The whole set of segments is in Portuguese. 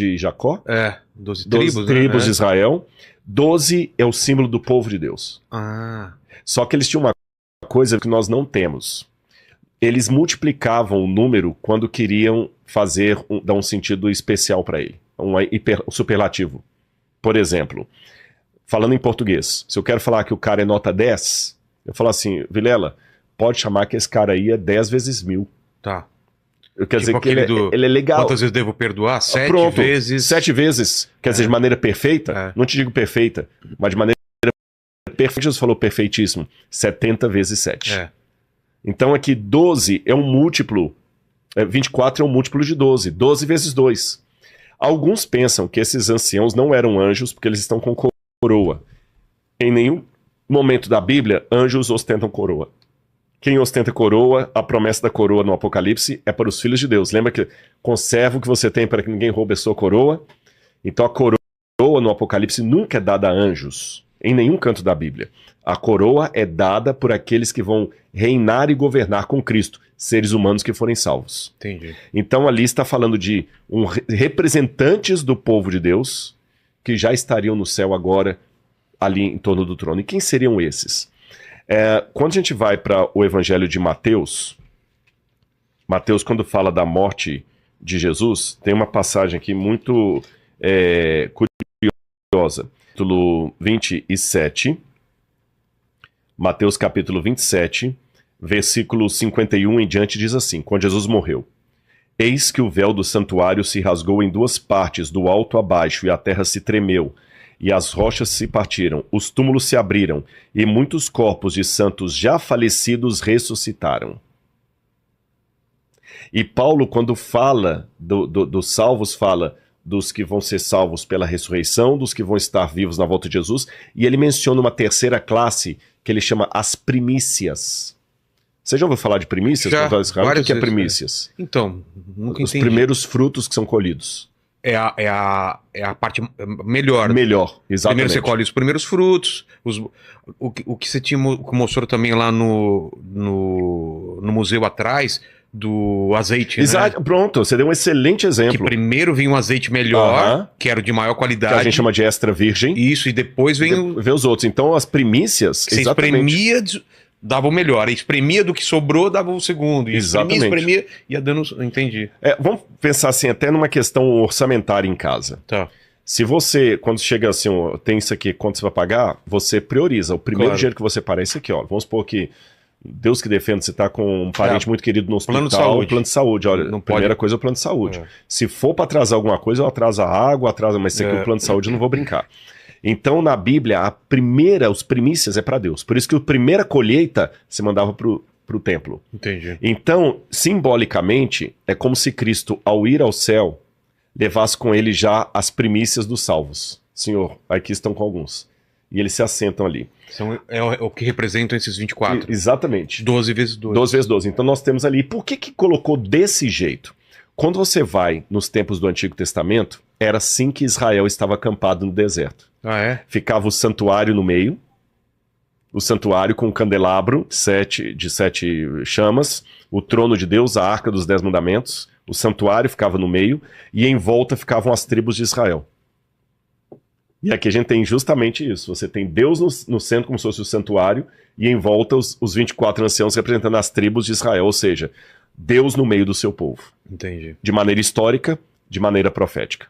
de Jacó. 12 12 tribos, tribos né? de Israel. 12 é o símbolo do povo de Deus. Ah, Só que eles tinham uma coisa que nós não temos. Eles multiplicavam o número quando queriam dar um sentido especial para ele. Um superlativo. Por exemplo, falando em português, se eu quero falar que o cara é nota 10, eu falo assim, Vilela, pode chamar que esse cara aí é 10 vezes 1000. tá. Quer dizer que aquele ele é legal. Quantas vezes devo perdoar? 7 Pronto, vezes. 7 vezes. Quer dizer, de maneira perfeita. Não te digo perfeita, mas de maneira perfeita. Jesus falou perfeitíssimo. 70 vezes 7. Então aqui 12 é um múltiplo. 24 é um múltiplo de 12. 12 vezes 2. Alguns pensam que esses anciãos não eram anjos porque eles estão com coroa. Em nenhum momento da Bíblia, anjos ostentam coroa. Quem ostenta coroa, a promessa da coroa no Apocalipse é para os filhos de Deus. Lembra que conserva o que você tem para que ninguém roube a sua coroa? Então a coroa no Apocalipse nunca é dada a anjos, em nenhum canto da Bíblia. A coroa é dada por aqueles que vão reinar e governar com Cristo, seres humanos que forem salvos. Entendi. Então ali está falando de representantes do povo de Deus que já estariam no céu agora, ali em torno do trono. E quem seriam esses? Quando a gente vai para o Evangelho de Mateus, quando fala da morte de Jesus, tem uma passagem aqui muito curiosa. Capítulo 27, Mateus capítulo 27, versículo 51 em diante diz assim, quando Jesus morreu, eis que o véu do santuário se rasgou em 2 partes, do alto a baixo, e a terra se tremeu, e as rochas se partiram, os túmulos se abriram, e muitos corpos de santos já falecidos ressuscitaram. E Paulo, quando fala dos salvos, fala dos que vão ser salvos pela ressurreição, dos que vão estar vivos na volta de Jesus, e ele menciona uma terceira classe, que ele chama as primícias. Você já ouviu falar de primícias? Já, O que é primícias? Então, nunca Os entendi. primeiros frutos que são colhidos. É a parte melhor. Melhor, exatamente. Primeiro você colhe os primeiros frutos, o que você tinha, que mostrou também lá no museu atrás, do azeite, Exato, né? Pronto, você deu um excelente exemplo. Que primeiro vinha um azeite melhor, que era o de maior qualidade. Que a gente chama de extra virgem. Isso, e depois vem vê os outros. Então as primícias, você espremia, dava o melhor. Aí espremia do que sobrou, dava o segundo. E espremia, ia dando... Entendi. Vamos pensar assim, até numa questão orçamentária em casa. Tá. Se você, quando chega assim, tem isso aqui, quanto você vai pagar, você prioriza. O primeiro dinheiro que você parar é isso aqui, ó. Vamos supor que, Deus que defenda, você está com um parente muito querido no hospital. Plano de saúde. Olha, não primeira pode... coisa é o plano de saúde. Se for para atrasar alguma coisa, eu atraso a água, mas isso aqui o plano de saúde eu não vou brincar. Então, na Bíblia, os primícias é para Deus. Por isso que a primeira colheita se mandava para o templo. Entendi. Então, simbolicamente, é como se Cristo, ao ir ao céu, levasse com ele já as primícias dos salvos. Senhor, aqui estão com alguns. E eles se assentam ali. É o que representam esses 24. Exatamente. 12 vezes 12. 12 vezes 12. Então nós temos ali. Por que colocou desse jeito? Quando você vai nos tempos do Antigo Testamento, era assim que Israel estava acampado no deserto. Ah, é? Ficava o santuário no meio, o santuário com um candelabro de sete chamas, o trono de Deus, a arca dos 10 mandamentos, o santuário ficava no meio, e em volta ficavam as tribos de Israel. E aqui a gente tem justamente isso. Você tem Deus no centro, como se fosse o santuário, e em volta os 24 anciãos representando as tribos de Israel, ou seja, Deus no meio do seu povo. Entendi. De maneira histórica, de maneira profética.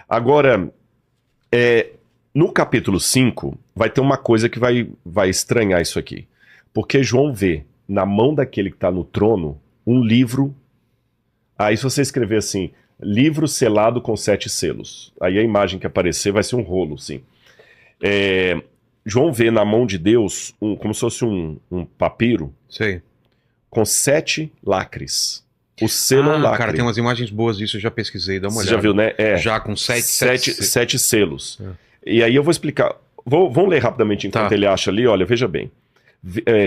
Agora, no capítulo 5, vai ter uma coisa que vai estranhar isso aqui. Porque João vê na mão daquele que está no trono um livro. Aí se você escrever assim, livro selado com 7 selos. Aí a imagem que aparecer vai ser um rolo, sim. João vê na mão de Deus como se fosse um papiro. Sei. Com 7 lacres. O selo é um lacre. Cara, tem umas imagens boas disso, eu já pesquisei, dá uma olhada. Você já viu, né? Já com 7 selos. E aí eu vou explicar. Vamos ler rapidamente enquanto ele acha ali. Olha, veja bem.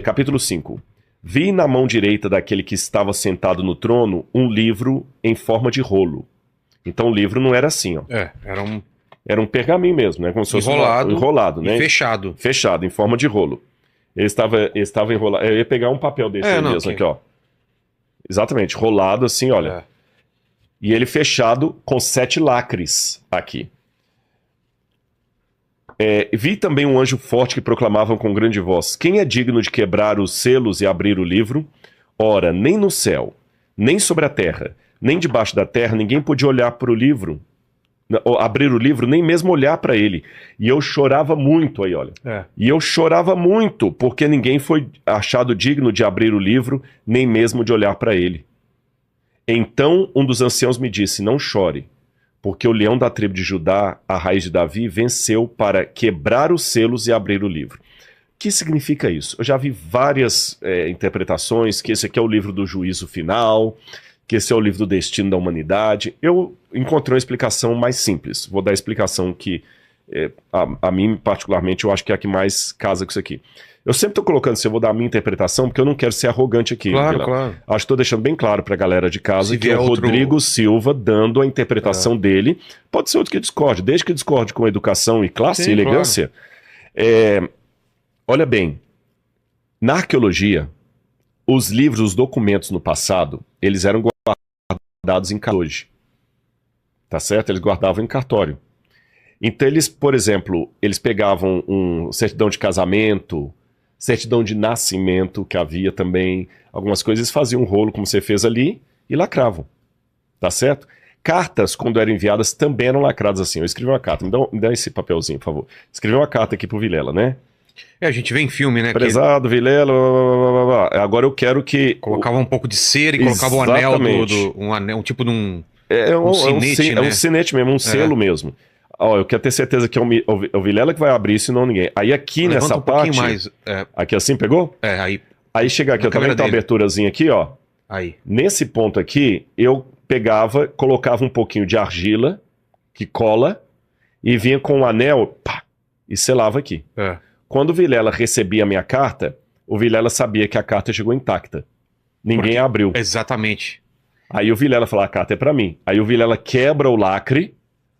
Capítulo 5. Vi na mão direita daquele que estava sentado no trono um livro em forma de rolo. Então o livro não era assim, ó. Era um pergaminho mesmo, né? Como se fosse enrolado, né? Fechado. Fechado, em forma de rolo. Ele estava enrolado. Eu ia pegar um papel desse mesmo aqui, ó. Exatamente, rolado assim, olha. E ele fechado com 7 lacres aqui. Vi também um anjo forte que proclamavam com grande voz: quem é digno de quebrar os selos e abrir o livro? Ora, nem no céu, nem sobre a terra, nem debaixo da terra, ninguém podia olhar para o livro, abrir o livro, nem mesmo olhar para ele. E eu chorava muito, aí olha. E eu chorava muito, porque ninguém foi achado digno de abrir o livro, nem mesmo de olhar para ele. Então um dos anciãos me disse: não chore, porque o leão da tribo de Judá, a raiz de Davi, venceu para quebrar os selos e abrir o livro. O que significa isso? Eu já vi várias interpretações, que esse aqui é o livro do juízo final, que esse é o livro do destino da humanidade. Eu encontrei uma explicação mais simples. Vou dar a explicação que, a mim, particularmente, eu acho que é a que mais casa com isso aqui. Eu sempre estou colocando, se eu vou dar a minha interpretação, porque eu não quero ser arrogante aqui. Claro, claro. Acho que estou deixando bem claro para a galera de casa que é o outro... Rodrigo Silva dando a interpretação dele. Pode ser outro que discorde, desde que discorde com educação e classe e elegância. Claro. Olha bem, na arqueologia, os livros, os documentos no passado, eles eram guardados em cartório hoje. Tá certo? Eles guardavam em cartório. Então eles, por exemplo, eles pegavam certidão de casamento, certidão de nascimento, que havia também, algumas coisas, faziam um rolo, como você fez ali, e lacravam. Tá certo? Cartas, quando eram enviadas, também eram lacradas assim. Eu escrevi uma carta, me dá esse papelzinho, por favor. Escrevi uma carta aqui pro Vilela, né? A gente vê em filme, né? Prezado, Vilela, agora eu quero que... Colocava um pouco de cera e colocava um anel, um anel, um tipo de um... um sinete, né? É um sinete mesmo, um selo mesmo. Ó, eu quero ter certeza que é o Vilela que vai abrir isso e não ninguém. Aí aqui nessa parte... Mais, aqui assim, pegou? Aí chega aqui, eu também tenho uma aberturazinha aqui, ó. Aí. Nesse ponto aqui, eu pegava, colocava um pouquinho de argila, que cola, e vinha com um anel, pá, e selava aqui. Quando o Vilela recebia a minha carta, o Vilela sabia que a carta chegou intacta. Ninguém abriu. Exatamente. Aí o Vilela fala: a carta é pra mim. Aí o Vilela quebra o lacre,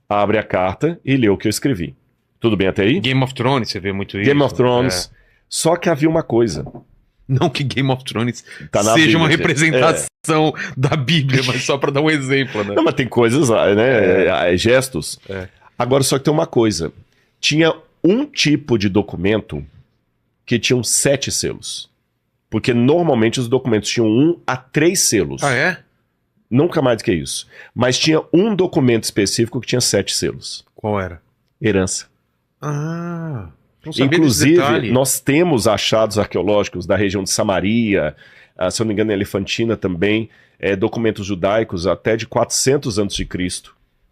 abre a carta e lê o que eu escrevi. Tudo bem até aí? Game of Thrones, você vê muito isso. Game of Thrones. Só que havia uma coisa. Não que Game of Thrones seja uma representação da Bíblia, mas só para dar um exemplo, né? Não, mas tem coisas, né? Gestos. Agora, só que tem uma coisa. Tinha um tipo de documento que tinham 7 selos. Porque normalmente os documentos tinham 1 a 3 selos. Ah, é? Nunca mais do que isso. Mas tinha um documento específico que tinha 7 selos. Qual era? Herança. Ah, não sabia. Inclusive, nós temos achados arqueológicos da região de Samaria, se eu não me engano, Elefantina também, documentos judaicos até de 400 a.C.,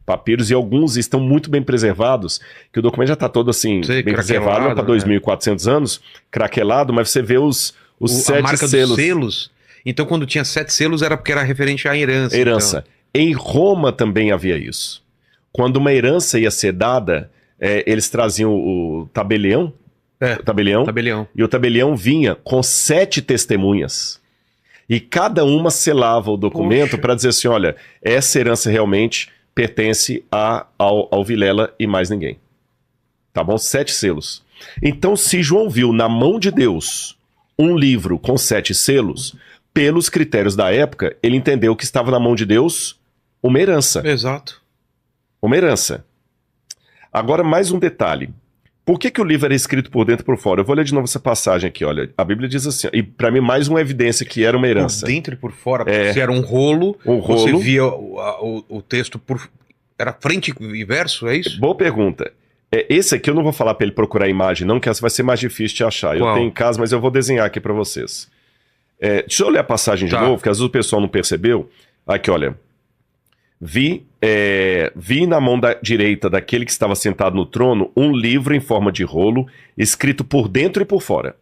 papiros, e alguns estão muito bem preservados, que o documento já está todo assim, bem preservado para 2.400 anos, craquelado, mas você vê os 7 a marca selos. Dos selos. Então, quando tinha 7 selos, era porque era referente à herança. Herança. Então. Em Roma também havia isso. Quando uma herança ia ser dada, eles traziam o tabelião, tabelião. E o tabelião vinha com 7 testemunhas. E cada uma selava o documento para dizer assim: olha, essa herança realmente pertence ao Vilela e mais ninguém. Tá bom? 7 selos. Então, se João viu na mão de Deus um livro com 7 selos, pelos critérios da época, ele entendeu que estava na mão de Deus uma herança. Exato. Uma herança. Agora, mais um detalhe. Por que o livro era escrito por dentro e por fora? Eu vou ler de novo essa passagem aqui, olha. A Bíblia diz assim, e para mim mais uma evidência que era uma herança. Por dentro e por fora, se era um rolo, você via o texto era frente e verso, é isso? Boa pergunta. Esse aqui eu não vou falar para ele procurar a imagem não, que essa vai ser mais difícil de achar. Qual? Eu tenho em casa, mas eu vou desenhar aqui para vocês. Deixa eu ler a passagem de novo, porque às vezes o pessoal não percebeu. Aqui, olha. Vi na mão direita daquele que estava sentado no trono um livro em forma de rolo, escrito por dentro e por fora.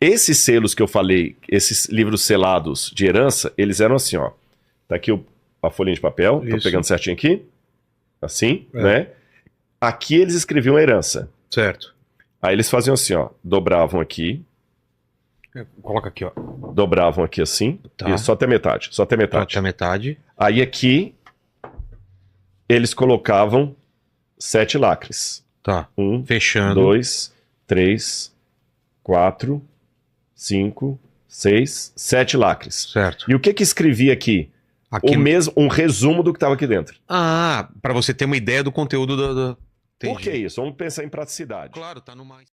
Esses selos que eu falei, esses livros selados de herança, eles eram assim, ó. Tá aqui a folhinha de papel, tô pegando certinho aqui. Assim, né? Aqui eles escreviam a herança. Certo. Aí eles faziam assim, ó. Dobravam aqui. Coloca aqui, ó. Dobravam aqui assim. Tá. E só até metade. Só até metade. Até metade. Aí aqui eles colocavam 7 lacres. Tá. 1, fechando. 2, 3, 4, 5, 6, 7 lacres. Certo. E o que escrevia aqui? Ou mesmo um resumo do que estava aqui dentro. Ah, para você ter uma ideia do conteúdo Por que isso? Vamos pensar em praticidade. Claro, tá no mais.